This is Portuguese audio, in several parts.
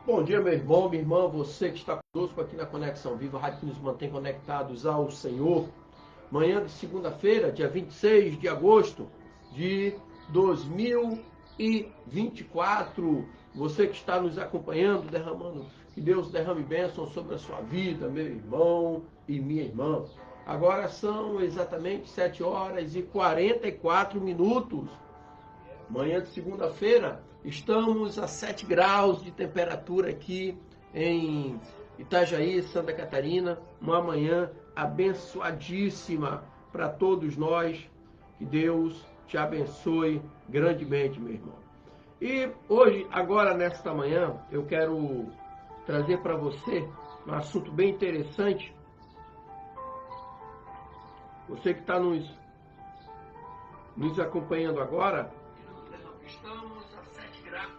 Bom dia, meu irmão, minha irmã, você que está conosco aqui na Conexão Viva, a rádio que nos mantém conectados ao Senhor. Manhã de segunda-feira, dia 26 de agosto de 2024. Você que está nos acompanhando, derramando, que Deus derrame bênção sobre a sua vida, meu irmão e minha irmã. Agora são exatamente 7 horas e 44 minutos. Manhã de segunda-feira, estamos a 7 graus de temperatura aqui em Itajaí, Santa Catarina. Uma manhã abençoadíssima para todos nós. Que Deus te abençoe grandemente, meu irmão. E hoje, agora nesta manhã, eu quero trazer para você um assunto bem interessante. Você que está nos acompanhando agora, estamos a 7 graus.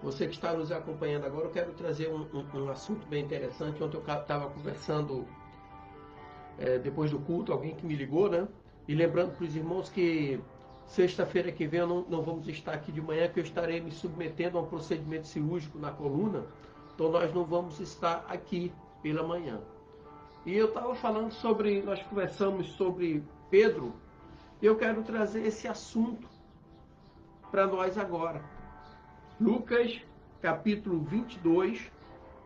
Você que está nos acompanhando agora, eu quero trazer um assunto bem interessante. Ontem eu estava conversando, depois do culto, alguém que me ligou, né? E lembrando para os irmãos que sexta-feira que vem eu não vamos estar aqui de manhã, que eu estarei me submetendo a um procedimento cirúrgico na coluna. Então nós não vamos estar aqui pela manhã. E eu estava falando nós conversamos sobre Pedro, e eu quero trazer esse assunto para nós agora. Lucas, capítulo 22,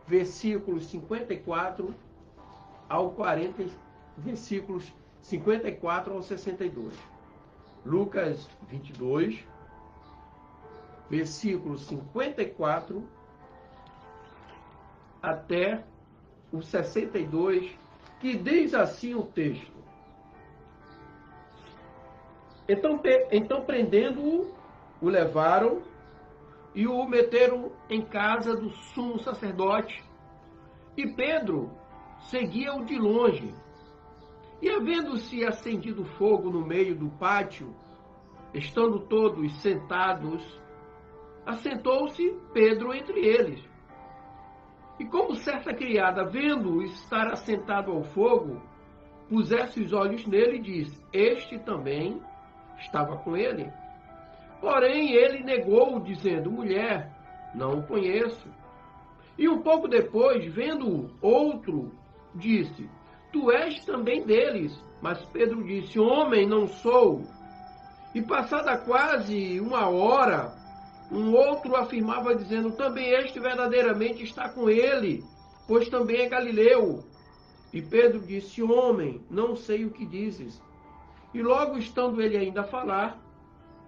versículos 54 ao 40, versículos 54 ao 62. Lucas 22, versículos 54 até o 62, que diz assim o texto. Então prendendo-o, o levaram e o meteram em casa do sumo sacerdote. E Pedro seguia-o de longe. E havendo-se acendido fogo no meio do pátio, estando todos sentados, assentou-se Pedro entre eles. E como certa criada, vendo-o estar assentado ao fogo, pusesse os olhos nele e disse: Este também estava com ele. Porém, ele negou, dizendo: Mulher, não o conheço. E um pouco depois, vendo-o outro, disse: Tu és também deles. Mas Pedro disse: Homem, não sou. E passada quase uma hora, um outro afirmava, dizendo: Também este verdadeiramente está com ele, pois também é galileu. E Pedro disse: Homem, não sei o que dizes. E logo estando ele ainda a falar,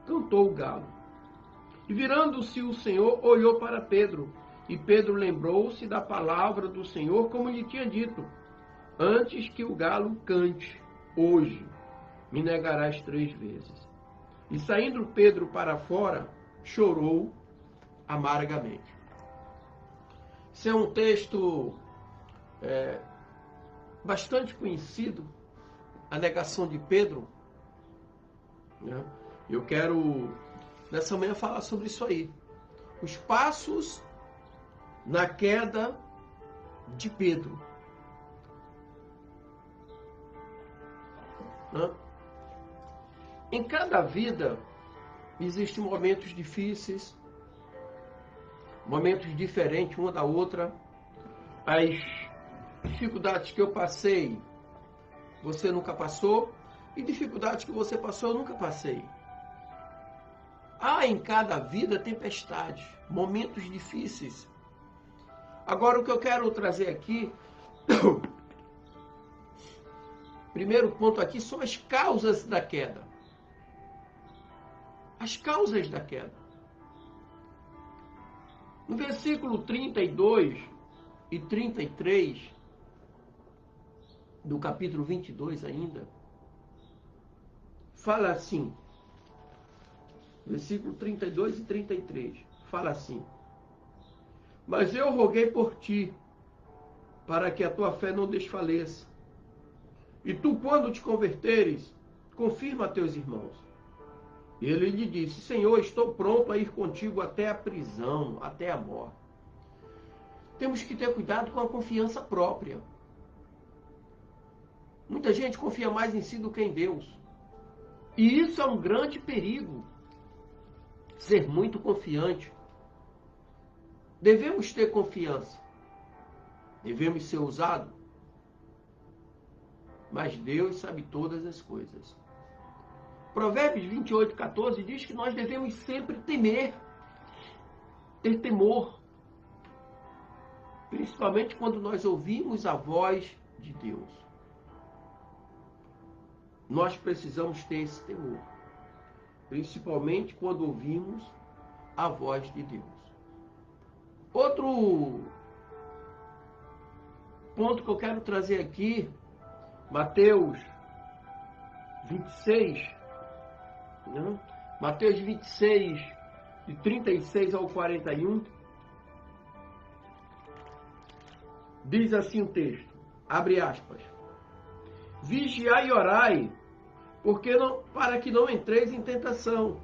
cantou o galo. E virando-se o Senhor, olhou para Pedro. E Pedro lembrou-se da palavra do Senhor, como lhe tinha dito: Antes que o galo cante, hoje me negarás 3 vezes. E saindo Pedro para fora, chorou amargamente. Esse é um texto bastante conhecido, a negação de Pedro. Eu quero, nessa manhã, falar sobre isso aí. Os passos na queda de Pedro. Em cada vida, existem momentos difíceis, momentos diferentes uma da outra. As dificuldades que eu passei, você nunca passou. E dificuldades que você passou, eu nunca passei. Há em cada vida tempestades, momentos difíceis. Agora, o que eu quero trazer aqui, primeiro ponto aqui, são as causas da queda. As causas da queda. No versículo 32 e 33, do capítulo 22 ainda, fala assim, versículo 32 e 33, fala assim: Mas eu roguei por ti, para que a tua fé não desfaleça. E tu, quando te converteres, confirma a teus irmãos. E ele lhe disse: Senhor, estou pronto a ir contigo até a prisão, até a morte. Temos que ter cuidado com a confiança própria. Muita gente confia mais em si do que em Deus. E isso é um grande perigo. Ser muito confiante. Devemos ter confiança. Devemos ser ousados. Mas Deus sabe todas as coisas. Provérbios 28:14 diz que nós devemos sempre temer. Ter temor. Principalmente quando nós ouvimos a voz de Deus. Nós precisamos ter esse temor. Principalmente quando ouvimos a voz de Deus. Outro ponto que eu quero trazer aqui, Mateus 26, né? Mateus 26, de 36 ao 41, diz assim o texto, abre aspas, vigiai e orai, para que não entreis em tentação.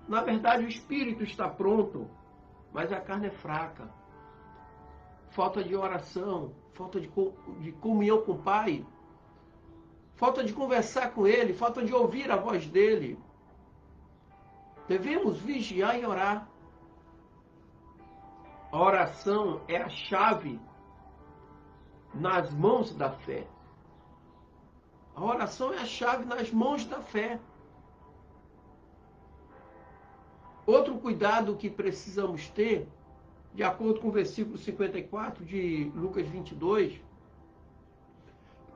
Na verdade, o espírito está pronto, mas a carne é fraca. Falta de oração, falta de comunhão com o Pai, falta de conversar com Ele, falta de ouvir a voz dEle. Devemos vigiar e orar. A oração é a chave nas mãos da fé. A oração é a chave nas mãos da fé. Outro cuidado que precisamos ter, de acordo com o versículo 54 de Lucas 22,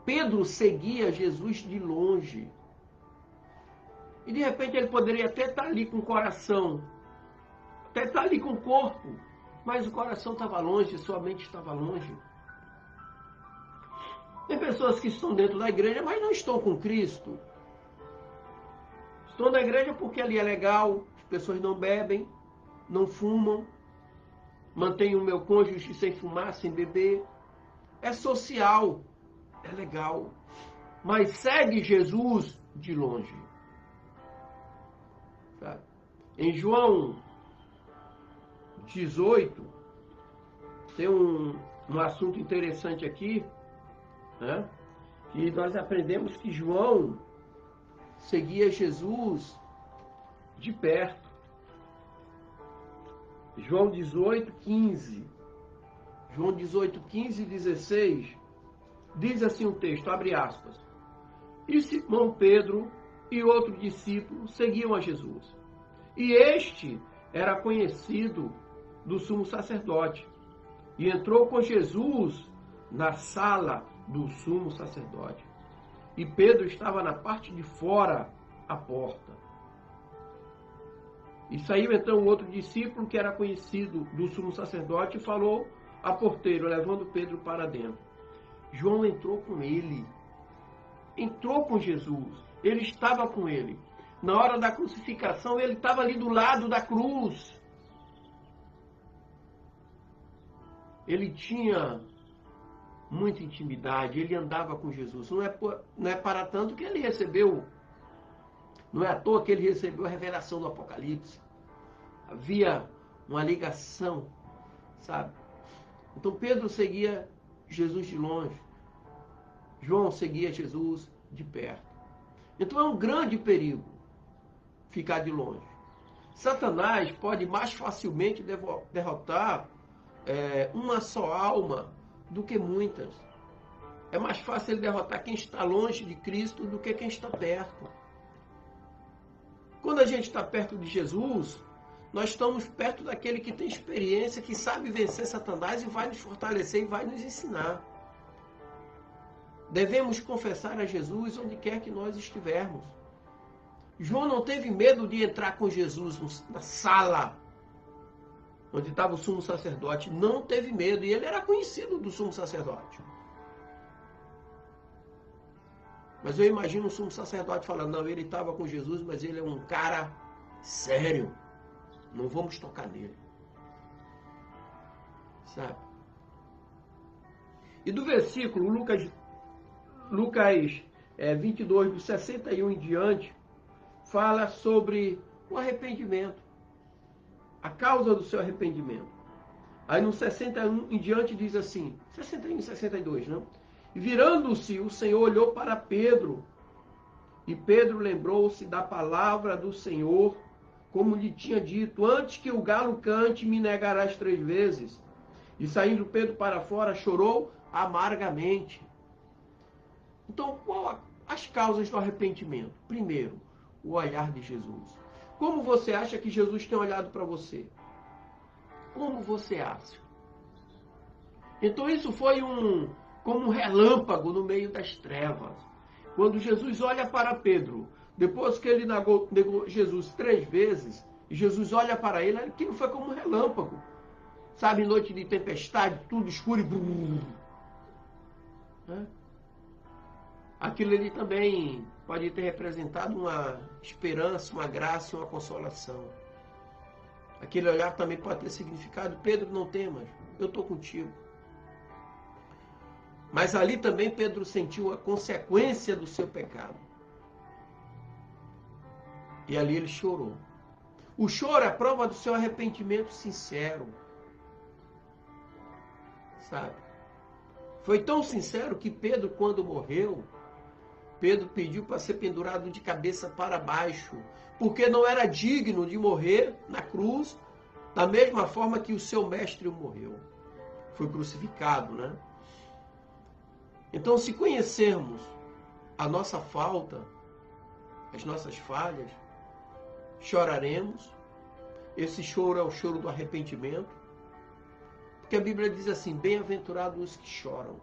Pedro seguia Jesus de longe. E de repente ele poderia até estar ali com o coração, até estar ali com o corpo, mas o coração estava longe, sua mente estava longe. Tem pessoas que estão dentro da igreja, mas não estão com Cristo. Estou na igreja porque ali é legal, as pessoas não bebem, não fumam, mantêm o meu cônjuge sem fumar, sem beber. É social, é legal, mas segue Jesus de longe. Sabe? Em João 18, tem um assunto interessante aqui, né? Que nós aprendemos que João seguia Jesus de perto. João 18:15. João 18:15 e 16. Diz assim o texto, abre aspas. E Simão Pedro e outro discípulo seguiam a Jesus. E este era conhecido do sumo sacerdote. E entrou com Jesus na sala do sumo sacerdote. E Pedro estava na parte de fora, à porta. E saiu então o outro discípulo, que era conhecido do sumo sacerdote, e falou a porteiro, levando Pedro para dentro. João entrou com ele. Entrou com Jesus. Ele estava com ele. Na hora da crucificação, ele estava ali do lado da cruz. Ele tinha muita intimidade, ele andava com Jesus. Não é para tanto que ele recebeu, não é à toa que ele recebeu a revelação do Apocalipse. Havia uma ligação, sabe? Então Pedro seguia Jesus de longe. João seguia Jesus de perto. Então é um grande perigo ficar de longe. Satanás pode mais facilmente derrotar uma só alma do que muitas. É mais fácil ele derrotar quem está longe de Cristo do que quem está perto. Quando a gente está perto de Jesus, nós estamos perto daquele que tem experiência, que sabe vencer Satanás e vai nos fortalecer e vai nos ensinar. Devemos confessar a Jesus onde quer que nós estivermos. João não teve medo de entrar com Jesus na sala onde estava o sumo sacerdote. Não teve medo. E ele era conhecido do sumo sacerdote. Mas eu imagino o sumo sacerdote falando, não, ele estava com Jesus, mas ele é um cara sério. Não vamos tocar nele. Sabe? E do versículo, Lucas 22, do 61 em diante, fala sobre o arrependimento. A causa do seu arrependimento. Aí no 61 em diante diz assim, 61 e 62, não? E virando-se, o Senhor olhou para Pedro, e Pedro lembrou-se da palavra do Senhor, como lhe tinha dito: antes que o galo cante, me negarás 3 vezes. E saindo Pedro para fora, chorou amargamente. Então, qual as causas do arrependimento? Primeiro, o olhar de Jesus. Como você acha que Jesus tem olhado para você? Como você acha? Então isso foi como um relâmpago no meio das trevas. Quando Jesus olha para Pedro, depois que ele negou Jesus 3 vezes, e Jesus olha para ele, aquilo foi como um relâmpago. Sabe, noite de tempestade, tudo escuro e... Aquilo ali também pode ter representado uma esperança, uma graça e uma consolação. Aquele olhar também pode ter significado: Pedro, não temas, eu estou contigo. Mas ali também Pedro sentiu a consequência do seu pecado. E ali ele chorou. O choro é a prova do seu arrependimento sincero. Sabe? Foi tão sincero que Pedro, quando morreu, Pedro pediu para ser pendurado de cabeça para baixo, porque não era digno de morrer na cruz da mesma forma que o seu mestre morreu. Foi crucificado, né? Então, se conhecermos a nossa falta, as nossas falhas, choraremos. Esse choro é o choro do arrependimento, porque a Bíblia diz assim: bem-aventurados os que choram.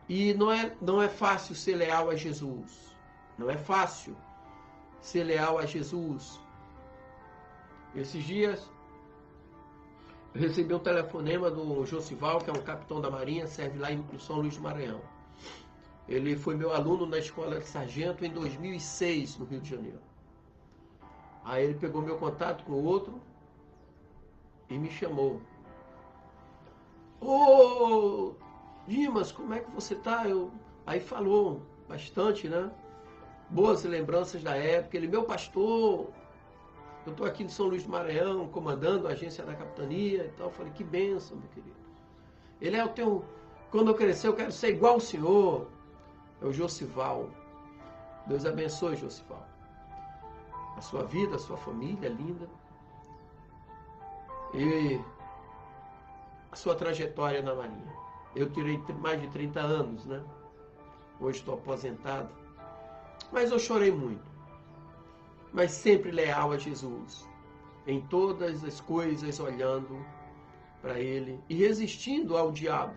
E não é fácil ser leal a Jesus. Não é fácil ser leal a Jesus. Esses dias, eu recebi um telefonema do Josival, que é um capitão da Marinha, serve lá em São Luís do Maranhão. Ele foi meu aluno na escola de sargento em 2006, no Rio de Janeiro. Aí ele pegou meu contato com o outro e me chamou. Ô, Dimas, como é que você tá? Aí falou bastante, né? Boas lembranças da época. Ele: meu pastor, eu estou aqui em São Luís do Maranhão, comandando a agência da capitania e tal. Eu falei: que bênção, meu querido. Ele: quando eu crescer, eu quero ser igual ao senhor. É o Josival. Deus abençoe, Josival. A sua vida, a sua família linda. E a sua trajetória na Marinha. Eu tirei mais de 30 anos, né? Hoje estou aposentado. Mas eu chorei muito. Mas sempre leal a Jesus. Em todas as coisas olhando para Ele e resistindo ao diabo.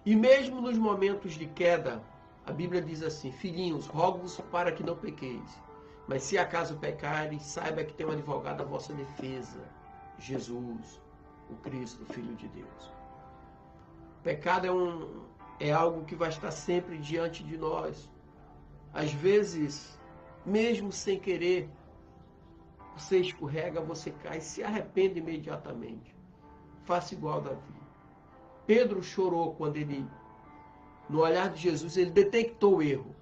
E mesmo nos momentos de queda, a Bíblia diz assim: filhinhos, rogo-vos para que não pequeis. Mas se acaso pecares, saiba que tem um advogado à vossa defesa, Jesus, o Cristo, o Filho de Deus. O pecado é algo que vai estar sempre diante de nós. Às vezes, mesmo sem querer, você escorrega, você cai, se arrepende imediatamente. Faça igual a Davi. Pedro chorou quando ele, no olhar de Jesus, ele detectou o erro.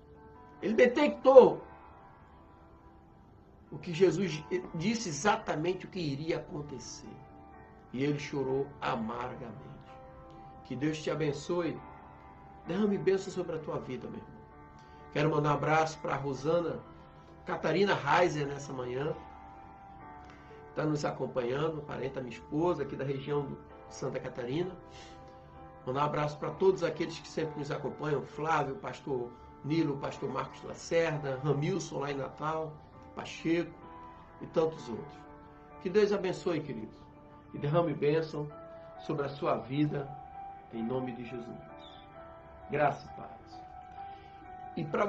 Ele detectou o que Jesus disse, exatamente o que iria acontecer. E ele chorou amargamente. Que Deus te abençoe. Derrame bênção sobre a tua vida, meu irmão. Quero mandar um abraço para a Rosana Catarina Reiser nessa manhã. Está nos acompanhando, parente da minha esposa, aqui da região de Santa Catarina. Mandar um abraço para todos aqueles que sempre nos acompanham: Flávio, pastor Nilo, pastor Marcos Lacerda, Ramilson lá em Natal, Pacheco e tantos outros. Que Deus abençoe, queridos, e derrame bênção sobre a sua vida, em nome de Jesus. Graça e paz. E para